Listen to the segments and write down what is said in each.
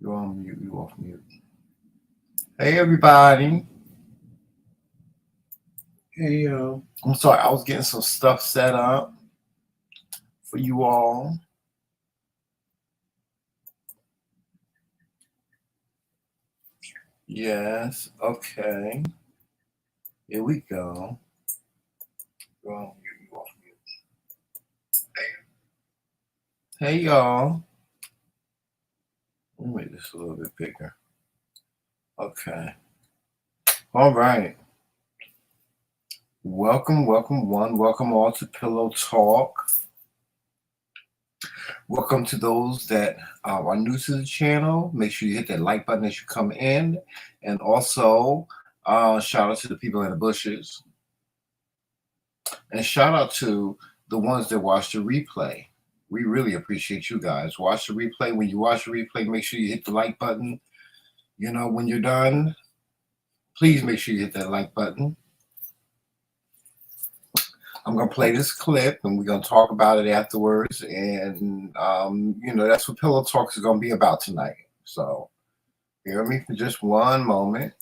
You're on mute. You off mute. Hey, everybody. Hey, yo. I'm sorry. I was getting some stuff set up for you all. Yes. Okay. Here we go. You're on mute. You off mute. Hey, y'all. Let me make this a little bit bigger. Okay. All right. Welcome all to Pillow Talk. Welcome to those that are new to the channel. Make sure you hit that like button as you come in. And also, shout out to the people in the bushes. And shout out to the ones that watch the replay. We really appreciate you guys. Watch the replay. When you watch the replay, make sure you hit the like button. You know, when you're done, please make sure you hit that like button. I'm going to play this clip and we're going to talk about it afterwards. And, you know, that's what Pillow Talk is going to be about tonight. So, hear me for just one moment.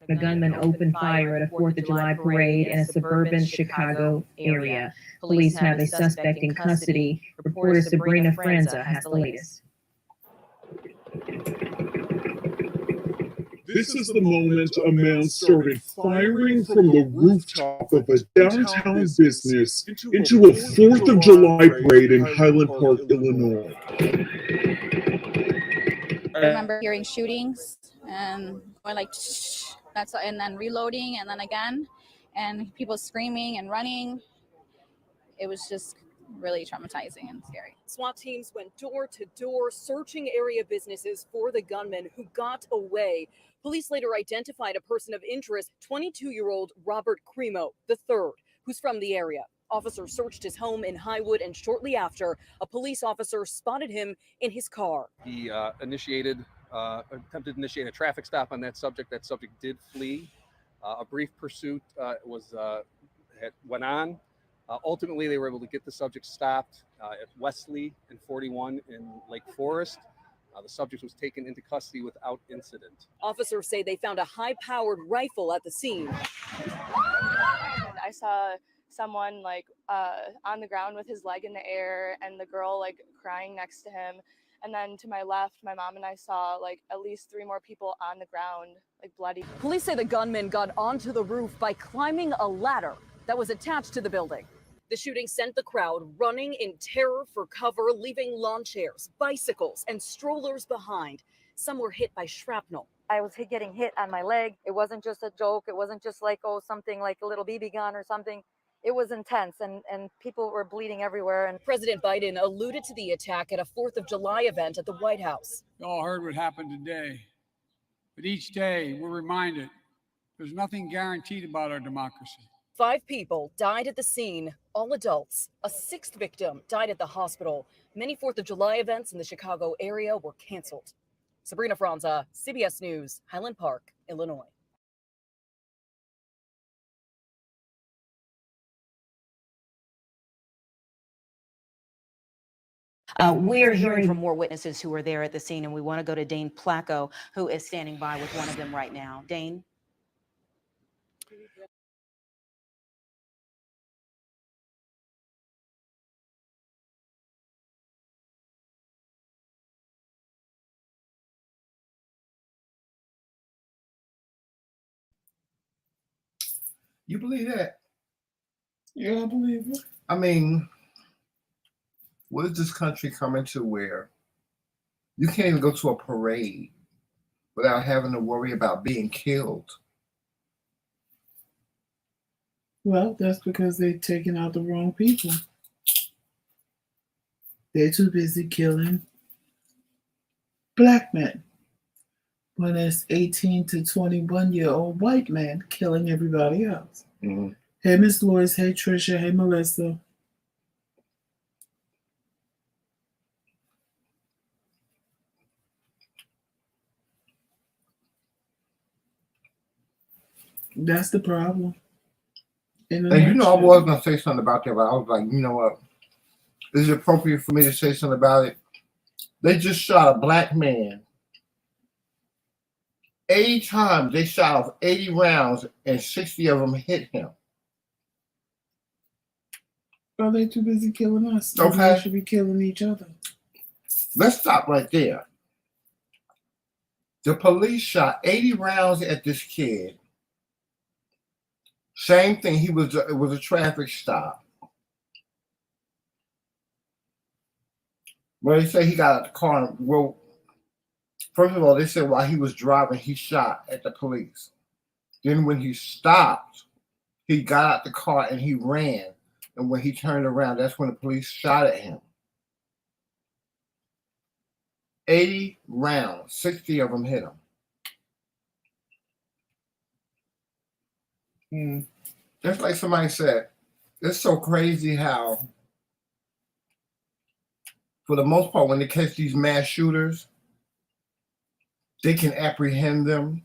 The gunman opened fire at a 4th of July parade in a suburban Chicago area. Police have a suspect in custody. Reporter Sabrina Frenza has the latest. This is the moment a man started firing from the rooftop of a downtown business into a 4th of July parade in Highland Park, Illinois. I remember hearing shootings and going like, and then reloading and then again, and people screaming and running. It was just really traumatizing and scary. SWAT teams went door to door searching area businesses for the gunman who got away. Police later identified a person of interest, 22-year-old Robert Cremo III, who's from the area. Officers searched his home in Highwood, and shortly after, a police officer spotted him in his car. He attempted to initiate a traffic stop on that subject. That subject did flee. A brief pursuit went on. Ultimately, they were able to get the subject stopped at Wesley and 41 in Lake Forest. The subject was taken into custody without incident. Officers say they found a high-powered rifle at the scene. I saw someone on the ground with his leg in the air and the girl crying next to him. And then to my left, my mom and I saw at least 3 more people on the ground, bloody. Police say the gunman got onto the roof by climbing a ladder that was attached to the building. The shooting sent the crowd running in terror for cover, leaving lawn chairs, bicycles, and strollers behind. Some were hit by shrapnel. I was getting hit on my leg. It wasn't just a joke. It wasn't just something like a little BB gun or something. It was intense, and people were bleeding everywhere. And President Biden alluded to the attack at a 4th of July event at the White House. You all heard what happened today, but each day we're reminded there's nothing guaranteed about our democracy. 5 people died at the scene, all adults. A 6th victim died at the hospital. Many 4th of July events in the Chicago area were canceled. Sabrina Frenza, CBS News, Highland Park, Illinois. We are hearing from more witnesses who were there at the scene, and we want to go to Dane Placco, who is standing by with one of them right now. Dane? You believe that? Yeah, I believe it. I mean, what is this country coming to where you can't even go to a parade without having to worry about being killed? Well, that's because they're taking out the wrong people. They're too busy killing black men when it's 18 to 21-year-old white men killing everybody else. Mm-hmm. Hey, Miss Lois. Hey, Trisha. Hey, Melissa. That's the problem. And you know, I was gonna say something about that, but I was like, you know what? Is it appropriate for me to say something about it? They just shot a black man 80 times. They shot off 80 rounds, and 60 of them hit him. Are they too busy killing us? Okay. They should be killing each other. Let's stop right there. The police shot 80 rounds at this kid. Same thing. It was a traffic stop. Well, they say he got out the car and, well, first of all, they said while he was driving, he shot at the police. Then when he stopped, he got out the car and he ran. And when he turned around, that's when the police shot at him. 80 rounds, 60 of them hit him. Just like somebody said, it's so crazy how, for the most part, when they catch these mass shooters, they can apprehend them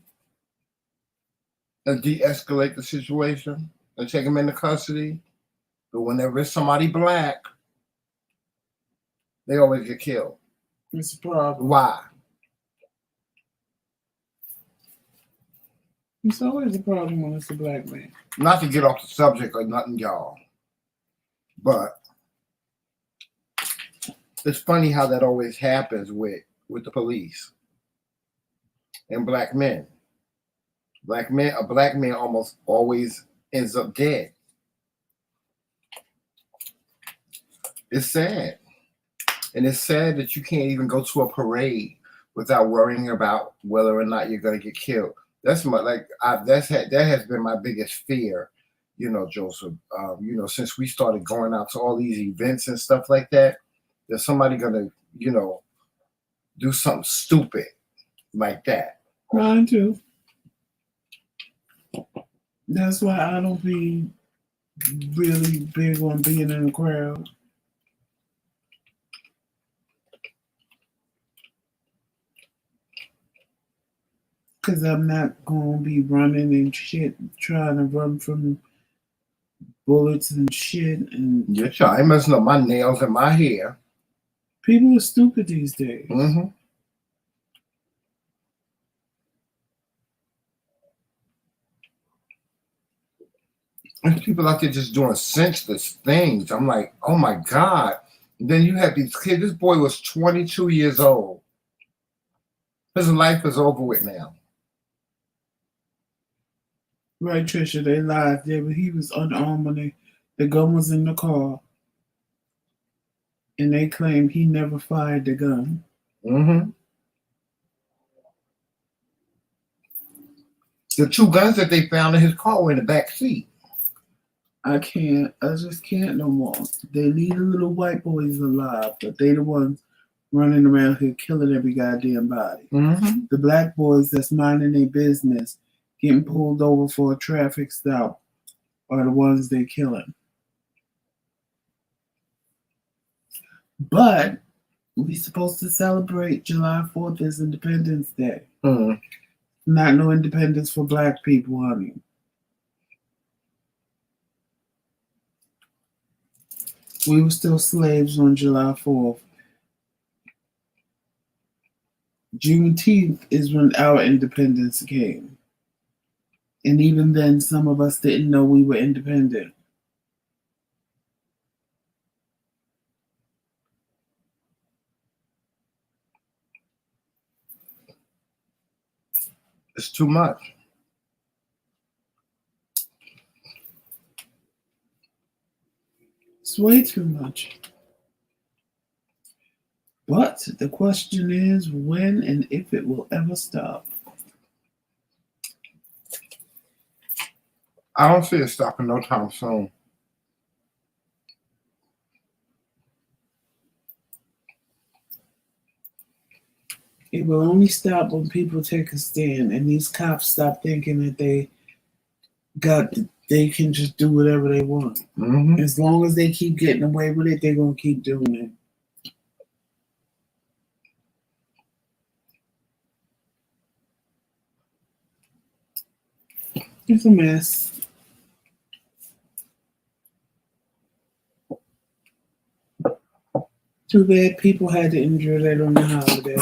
and de-escalate the situation and take them into custody. But whenever it's somebody black, they always get killed. It's a problem. Why? It's always a problem when it's a black man. Not to get off the subject or nothing, y'all, but it's funny how that always happens with the police and black men. A black man almost always ends up dead. It's sad. And it's sad that you can't even go to a parade without worrying about whether or not you're going to get killed. That's that has been my biggest fear, you know, Joseph. You know, since we started going out to all these events and stuff like that, there's somebody going to, you know, do something stupid like that. Mine too. That's why I don't be really big on being in a crowd. Because I'm not going to be running and shit, trying to run from bullets and shit. And you're trying messing up my nails and my hair. People are stupid these days. Mm-hmm. And people out there just doing senseless things. I'm like, oh my God. And then you have these kids. This boy was 22 years old. His life is over with now. Right, Trisha, they lied there, but he was unarmed when the gun was in the car. And they claim he never fired the gun. Mm-hmm. The two guns that they found in his car were in the back seat. I just can't no more. They leave the little white boys alive, but they the ones running around here killing every goddamn body. Mm-hmm. The black boys that's minding their business, getting pulled over for a traffic stop, are the ones they killing. But we supposed to celebrate July 4th as Independence Day. Mm-hmm. Not no independence for black people, honey. We were still slaves on July 4th. Juneteenth is when our independence came. And even then, some of us didn't know we were independent. It's too much. It's way too much. But the question is when and if it will ever stop. I don't see it stopping no time soon. It will only stop when people take a stand and these cops stop thinking that they can just do whatever they want. Mm-hmm. As long as they keep getting away with it, they're going to keep doing it. It's a mess. Too bad people had to endure that on the holiday.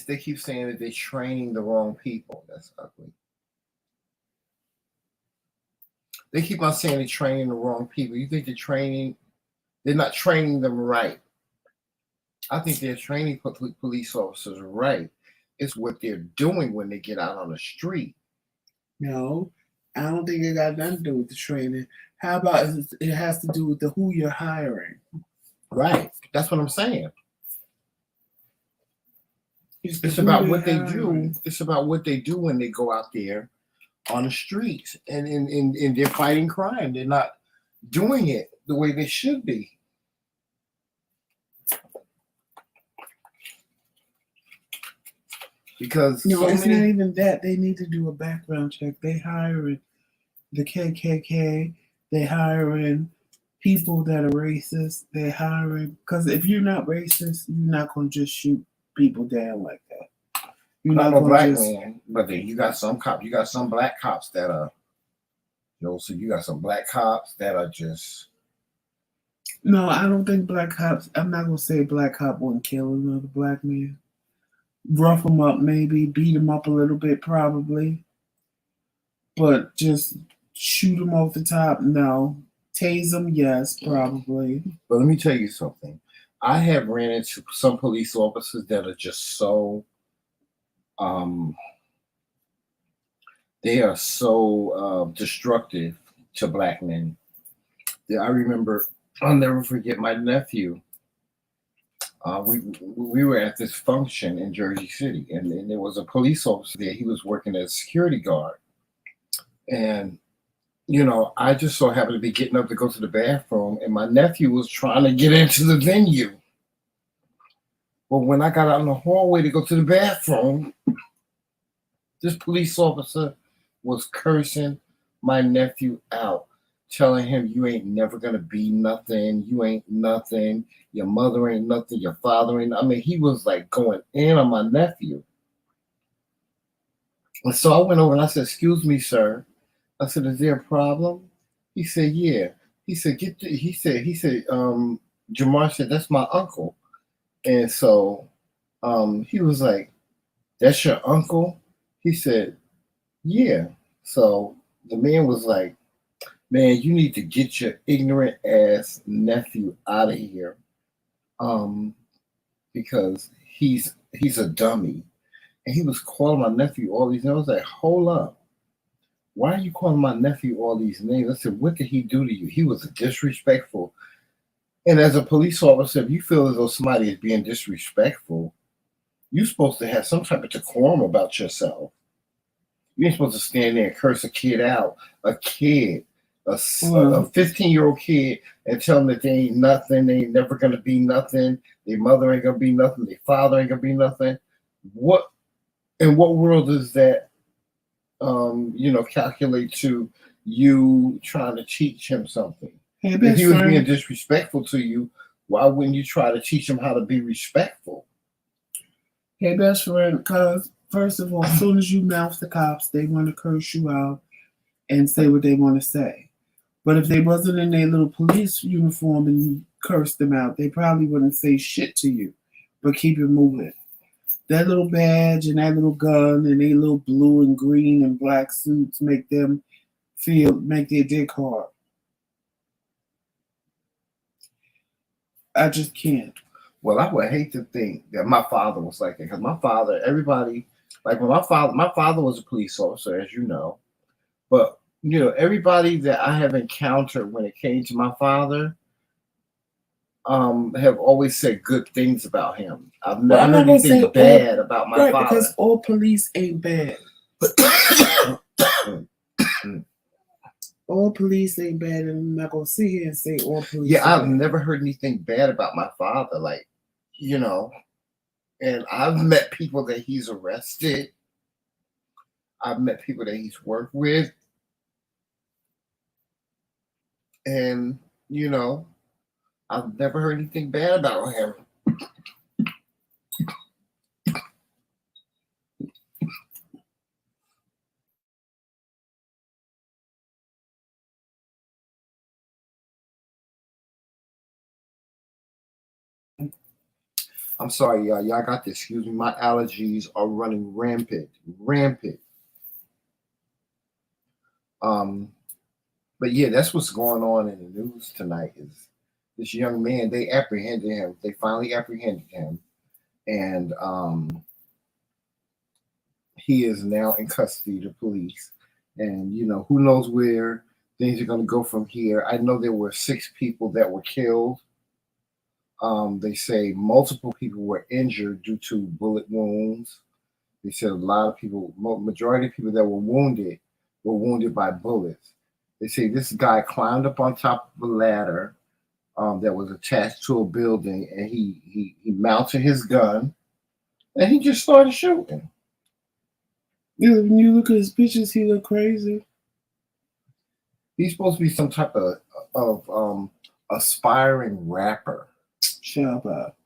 They keep saying that they're training the wrong people. That's ugly. They keep on saying they're training the wrong people. You think they're not training them right. I think they're training police officers right. It's what they're doing when they get out on the street. No, I don't think it got nothing to do with the training. How about it has to do with who you're hiring? Right. That's what I'm saying. It's about what they do. It's about what they do when they go out there on the streets and they're fighting crime. They're not doing it the way they should be. Because no, it's not even that. They need to do a background check. They hiring the KKK. They hiring people that are racist. They hiring because if you're not racist, you're not gonna just shoot people down like that. You're not a black man, but then you got some cops. You got some black cops that are. So you got some black cops that are just. No, I don't think black cops. I'm not gonna say a black cop wouldn't kill another black man. Rough them up, maybe beat them up a little bit, probably, but just shoot them off the top. No, tase them, yes, probably. But let me tell you something. I have ran into some police officers that are just so. They are so destructive to black men. I remember. I'll never forget my nephew. We were at this function in Jersey City, and there was a police officer there. He was working as a security guard. And, I just so happened to be getting up to go to the bathroom, and my nephew was trying to get into the venue. But when I got out in the hallway to go to the bathroom, this police officer was cursing my nephew out, telling him, you ain't never going to be nothing. You ain't nothing. Your mother ain't nothing. Your father ain't. I mean, he was like going in on my nephew. And so I went over and I said, excuse me, sir. I said, is there a problem? He said, yeah. He said, Jamar said, that's my uncle. And so he was like, that's your uncle? He said, yeah. So the man was like, man, you need to get your ignorant ass nephew out of here, because he's a dummy, and he was calling my nephew all these names. I was like, hold up, why are you calling my nephew all these names? I said, what did he do to you? He was disrespectful. And as a police officer, if you feel as though somebody is being disrespectful, you're supposed to have some type of decorum about yourself. You ain't supposed to stand there and curse a kid out, a 15-year-old kid, and tell them that they ain't nothing, they ain't never going to be nothing, their mother ain't going to be nothing, their father ain't going to be nothing. What, in what world does that, calculate to you trying to teach him something? Hey, if he was being disrespectful to you, why wouldn't you try to teach him how to be respectful? Hey, best friend, because first of all, as soon as you mouth the cops, they want to curse you out and say what they want to say. But if they wasn't in their little police uniform and you cursed them out, they probably wouldn't say shit to you, but keep it moving. That little badge and that little gun and their little blue and green and black suits make their dick hard. I just can't. Well, I would hate to think that my father was like that, because my father, everybody, like when my father was a police officer, as you know, but everybody that I have encountered when it came to my father, have always said good things about him. I've never heard anything bad about my father. Because all police ain't bad. All police ain't bad, and I'm not gonna sit here and say all police. Yeah, I've never heard anything bad about my father, and I've met people that he's arrested. I've met people that he's worked with, and you know, I've never heard anything bad about him. I'm sorry, y'all. Y'all got to excuse me. My allergies are running rampant. But yeah, that's what's going on in the news tonight. Is this young man? They apprehended him. They finally apprehended him, and he is now in custody of the police. And you know, who knows where things are going to go from here. I know there were 6 people that were killed. They say multiple people were injured due to bullet wounds. They said a lot of people, majority of people that were wounded by bullets. They say this guy climbed up on top of a ladder that was attached to a building, and he mounted his gun, and he just started shooting. Yeah, when you look at his pictures, he look crazy. He's supposed to be some type of aspiring rapper. Shut up.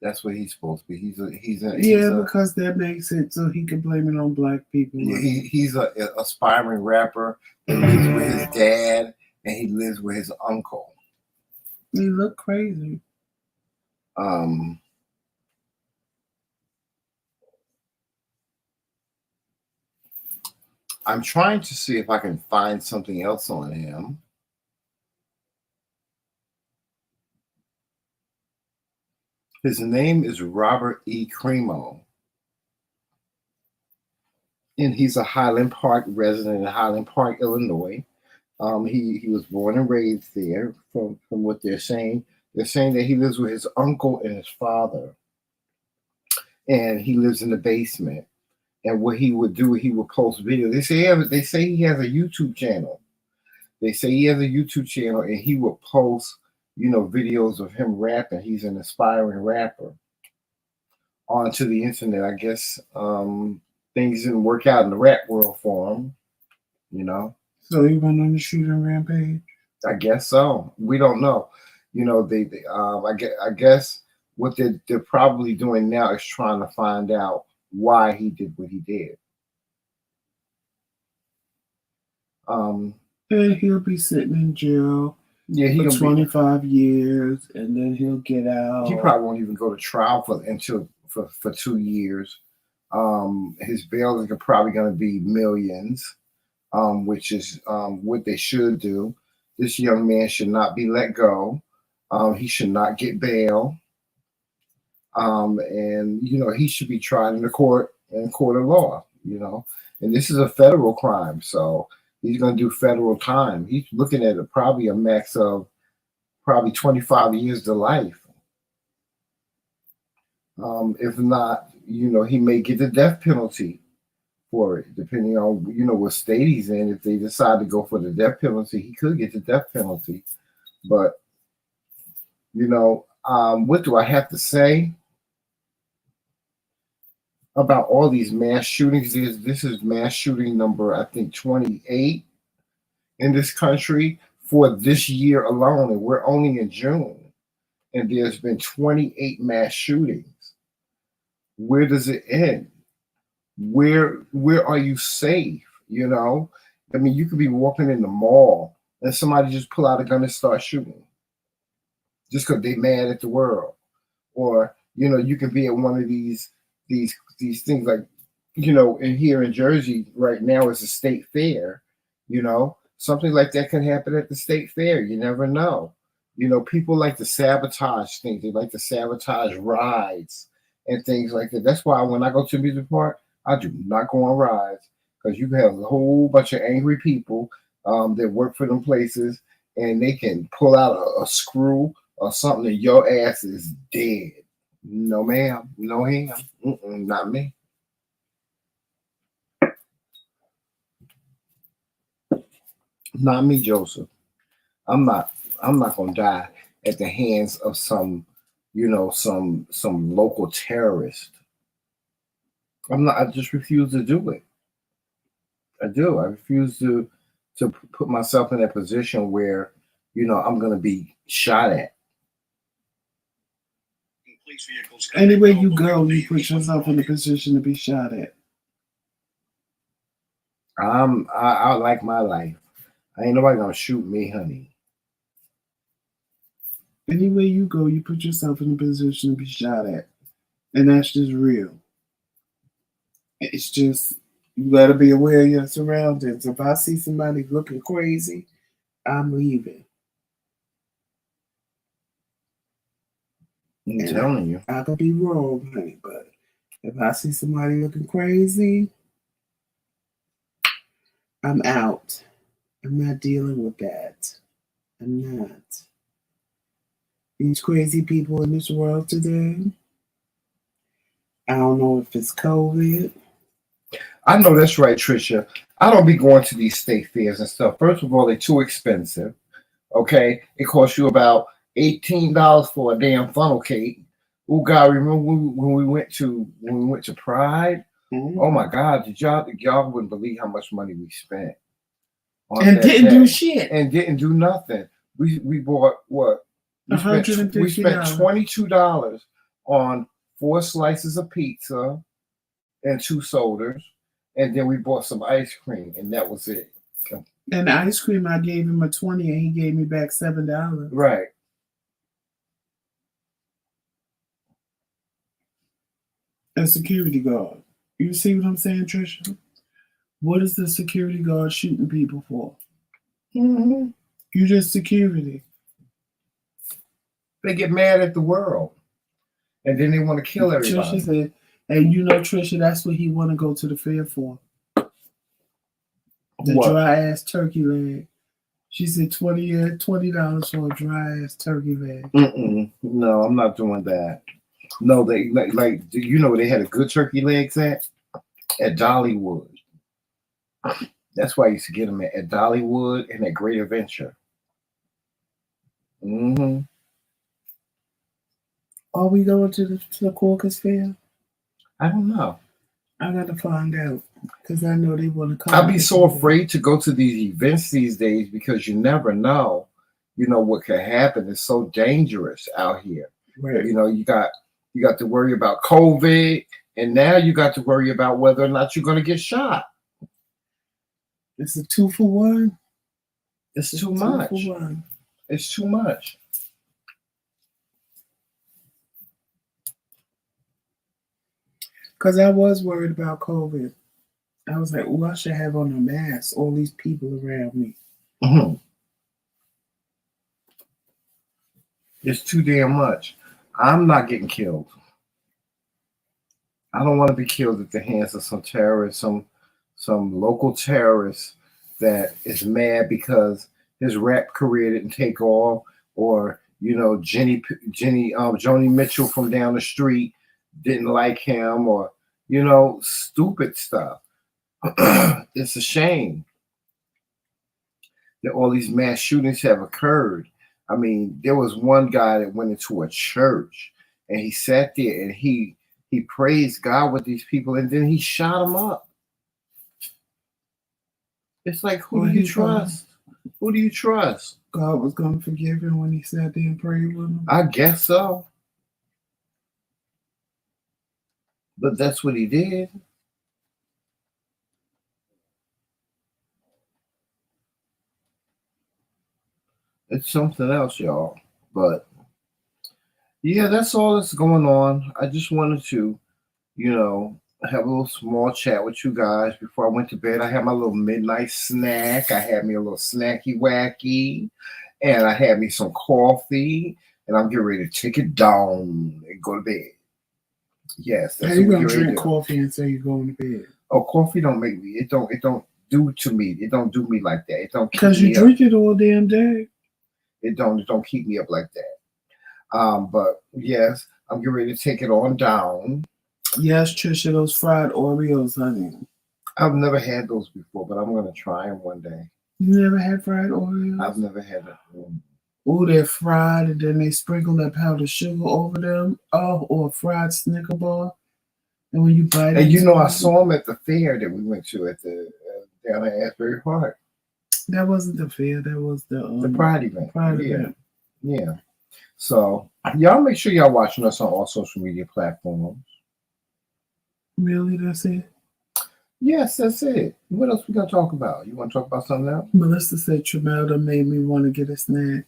That's what he's supposed to be. Because that makes it so he can blame it on black people. Yeah, he's a aspiring rapper. He lives with his dad, and he lives with his uncle. He look crazy. I'm trying to see if I can find something else on him. His name is Robert E. Cremo, and he's a Highland Park resident in Highland Park, Illinois. He was born and raised there. From what they're saying that he lives with his uncle and his father, and he lives in the basement. And what he would do, he would post videos. They say he has a YouTube channel. And he would post, videos of him rapping. He's an aspiring rapper onto the internet. I guess things didn't work out in the rap world for him, So he went on the shooting rampage? I guess so. We don't know. I guess what they're probably doing now is trying to find out why he did what he did. And he'll be sitting in jail for 25 years, and then he'll get out. He probably won't even go to trial for 2 years. His bail is probably going to be millions, which is what they should do. This young man should not be let go. He should not get bail. And he should be tried in a court of law, and this is a federal crime, so he's going to do federal time. He's looking at probably a max of 25 years to life. If not, he may get the death penalty for it, depending on what state he's in. If they decide to go for the death penalty, he could get the death penalty. But what do I have to say about all these mass shootings? This is mass shooting number, I think, 28 in this country for this year alone, and we're only in June, and there's been 28 mass shootings. Where does it end? Where are you safe? I mean, you could be walking in the mall and somebody just pull out a gun and start shooting just because they're mad at the world. Or you can be at one of these things, like in here in Jersey right now is a state fair. Something like that can happen at the state fair. You never know. People like to sabotage things. They like to sabotage rides and things like that. That's why when I go to the amusement park, I do not go on rides, because you have a whole bunch of angry people that work for them places, and they can pull out a screw or something, and your ass is dead. No, ma'am. No, him. Not me. Not me, Joseph. I'm not gonna die at the hands of some local terrorist. I just refuse to do it. I do. I refuse to put myself in a position where, I'm going to be shot at. Anywhere you go, you put yourself in a position to be shot at. I like my life. Ain't nobody gonna shoot me, honey. Anywhere you go, you put yourself in a position to be shot at. And that's just real. It's just, you gotta be aware of your surroundings. If I see somebody looking crazy, I'm leaving. I'm telling you. I could be wrong, honey, but if I see somebody looking crazy, I'm out. I'm not dealing with that. I'm not. These crazy people in this world today, I don't know if it's COVID. I know that's right, Trisha. I don't be going to these state fairs and stuff. First of all, they're too expensive. Okay? It costs you about $18 for a damn funnel cake. Oh God, remember when we went to Pride? Mm-hmm. Oh my God, y'all wouldn't believe how much money we spent. And didn't do shit. And didn't do nothing. We bought what? We spent $22 on 4 slices of pizza and 2 sodas, and then we bought some ice cream, and that was it. And the ice cream, I gave him a 20, and he gave me back $7. Right. A security guard. You see what I'm saying, Trisha? What is the security guard shooting people for? Mm-hmm. You just security. They get mad at the world, and then they want to kill everybody. Trisha said, and Trisha, that's what he want to go to the fair for. The dry ass turkey leg. She said $20 for a dry ass turkey leg. No, I'm not doing that. No, they like they had a good turkey legs at Dollywood. That's why I used to get them at Dollywood and at Great Adventure. Mm-hmm. Are we going to the Caucus Fair? I don't know. I got to find out because I know they want to come. I'd be so afraid to go to these events these days because you never know, what could happen. It's so dangerous out here. Right. You got to worry about COVID, and now you got to worry about whether or not you're going to get shot. It's a 2 for 1. It's too much. 2 for 1. It's too much. Because I was worried about COVID. I was like, I should have on a mask. All these people around me. Mm-hmm. It's too damn much. I'm not getting killed. I don't want to be killed at the hands of some terrorist, some local terrorist that is mad because his rap career didn't take off, or Joni Mitchell from down the street didn't like him, or stupid stuff. It's a shame that all these mass shootings have occurred. I mean, there was one guy that went into a church and he sat there and he praised God with these people, and then he shot them up. It's like, who do you trust? Who do you trust? God was going to forgive him when he sat there and prayed with him? I guess so. But that's what he did. It's something else, y'all. But yeah, that's all that's going on. I just wanted to, have a little small chat with you guys before I went to bed. I had my little midnight snack. I had me a little snacky wacky, and I had me some coffee, and I'm getting ready to take it down and go to bed. Yes. How you gonna drink coffee and say you're going to bed? Oh, coffee don't make me. It don't do to me. It don't do me like that. It don't. Because you drink it all damn day. It don't keep me up like that. But yes, I'm getting ready to take it on down. Yes, Trisha, those fried Oreos, honey. I've never had those before, but I'm gonna try them one day. You never had fried Oreos? I've never had them. Oh, they're fried, and then they sprinkle that powdered sugar over them. Oh, or a fried Snicker bar. And when you bite it, and I saw them at the fair that we went to at the down at Asbury Park. That wasn't the fair. That was the Pride event. Pride Yeah. event. Yeah. So y'all make sure y'all watching us on all social media platforms. Really, that's it? Yes, that's it. What else we gonna talk about? You want to talk about something else? Melissa said Tremelda made me want to get a snack.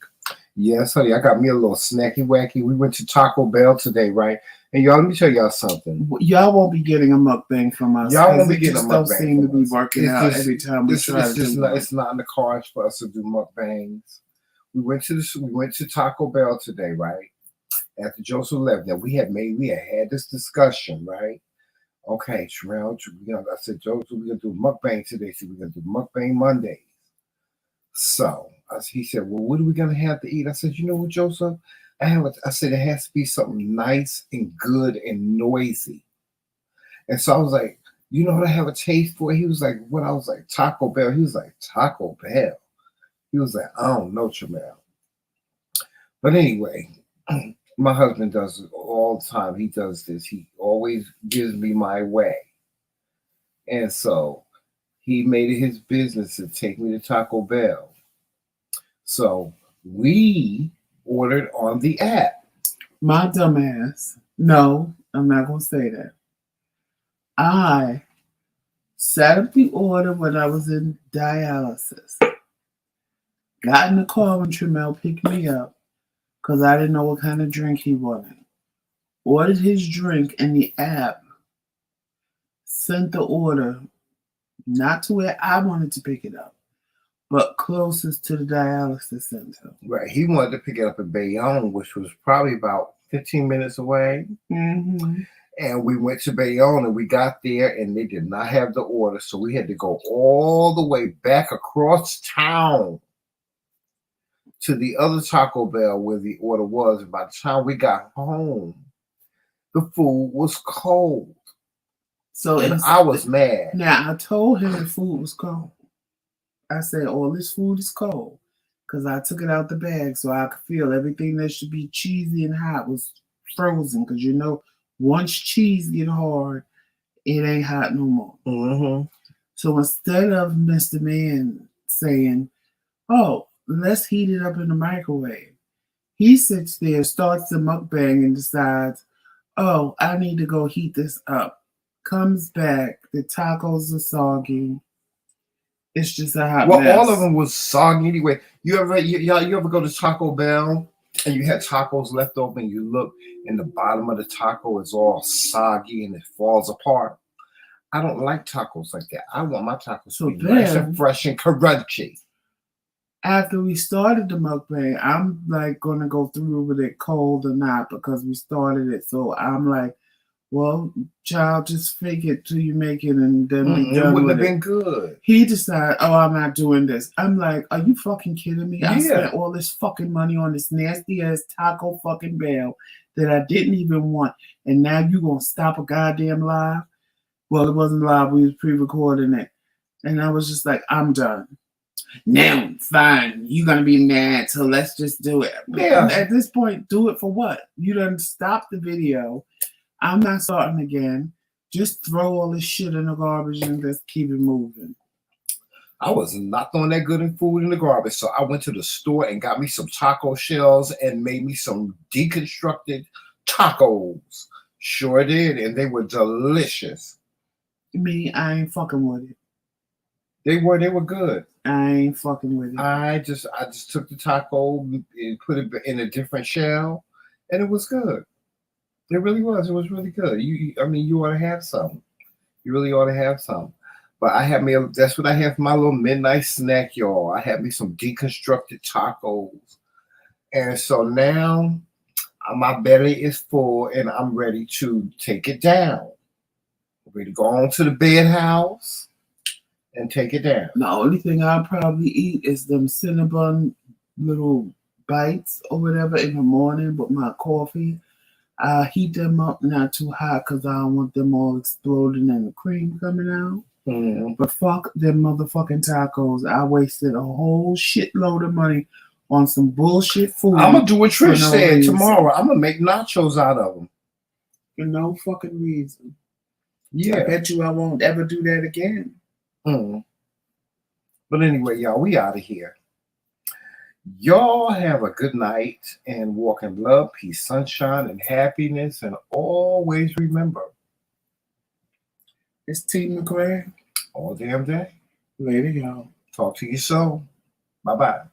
Yes, honey. I got me a little snacky wacky. We went to Taco Bell today, right? And y'all, let me tell y'all something. Y'all won't be getting a mukbang from us. Y'all won't be it getting just a don't mukbang seem to from be us. working It's out just- every time we try to do it. It's not in the cards for us to do mukbangs. We went to Taco Bell today, right? After Joseph left, that we had this discussion, right? Okay, Terrell, I said, Joseph, we're gonna do mukbang today. So we're gonna do mukbang Mondays. So he said, well, what are we gonna have to eat? I said, you know what, Joseph? I said it has to be something nice and good and noisy. And so I was like, you know what I have a taste for? He was like, what? I was like, Taco Bell. He was like, Taco Bell. He was like, I don't know, Jamel. But anyway, my husband does it all the time. He does this. He always gives me my way. And so he made it his business to take me to Taco Bell. So we ordered on the app. My dumbass. No, I'm not going to say that. I set up the order when I was in dialysis. Got in the car when Tremel picked me up because I didn't know what kind of drink he wanted. Ordered his drink and the app sent the order not to where I wanted to pick it up, but closest to the dialysis center. Right. He wanted to pick it up in Bayonne, which was probably about 15 minutes away. Mm-hmm. And we went to Bayonne and we got there and they did not have the order. So we had to go all the way back across town to the other Taco Bell where the order was. And by the time we got home, the food was cold. So and I was mad. Now, I told him the food was cold. I said, all this food is cold. Because I took it out the bag so I could feel everything that should be cheesy and hot was frozen. Because you know, once cheese get hard, it ain't hot no more. Mm-hmm. So instead of Mr. Man saying, oh, let's heat it up in the microwave, he sits there, starts the mukbang and decides, oh, I need to go heat this up. Comes back, the tacos are soggy. It's just a hot mess. All of them was soggy anyway. You ever go to Taco Bell and you had tacos left over and you look and the bottom of the taco is all soggy and it falls apart? I don't like tacos like that. I want my tacos to be nice and fresh and crunchy. After we started the mukbang, I'm like gonna go through with it cold or not because we started it. So I'm like, well, child, just fake it till you make it and then we done. It wouldn't with have been good. He decided, oh, I'm not doing this. I'm like, are you fucking kidding me? I Yeah. spent all this fucking money on this nasty ass Taco fucking Bell that I didn't even want. And now you gonna stop a goddamn live? Well, it wasn't live, we was pre-recording it. And I was just like, I'm done. Now, fine, you're gonna be mad, so let's just do it. Yeah. At this point, do it for what? You done stop the video. I'm not starting again. Just throw all this shit in the garbage and just keep it moving. I was not throwing that good in food in the garbage, so I went to the store and got me some taco shells and made me some deconstructed tacos. Sure did, and they were delicious. Me, I ain't fucking with it. They were good. I ain't fucking with it. I just took the taco and put it in a different shell, and it was good. It really was. It was really good. You ought to have some. You really ought to have some. But that's what I have for my little midnight snack, y'all. I had me some deconstructed tacos. And so now my belly is full and I'm ready to take it down. I'm ready to go on to the bed house and take it down. The only thing I'll probably eat is them Cinnabon little bites or whatever in the morning with my coffee. I heat them up not too hot because I don't want them all exploding and the cream coming out. Mm-hmm. But fuck them motherfucking tacos. I wasted a whole shitload of money on some bullshit food. I'm going to do what Trish said reason. tomorrow. I'm going to make nachos out of them. For no fucking reason. Yeah. I bet you I won't ever do that again. Mm. But anyway, y'all, we out of here. Y'all have a good night and walk in love, peace, sunshine, and happiness. And always remember, It's TheMcRae. all damn day. Later, y'all. Talk to you soon. Bye-bye.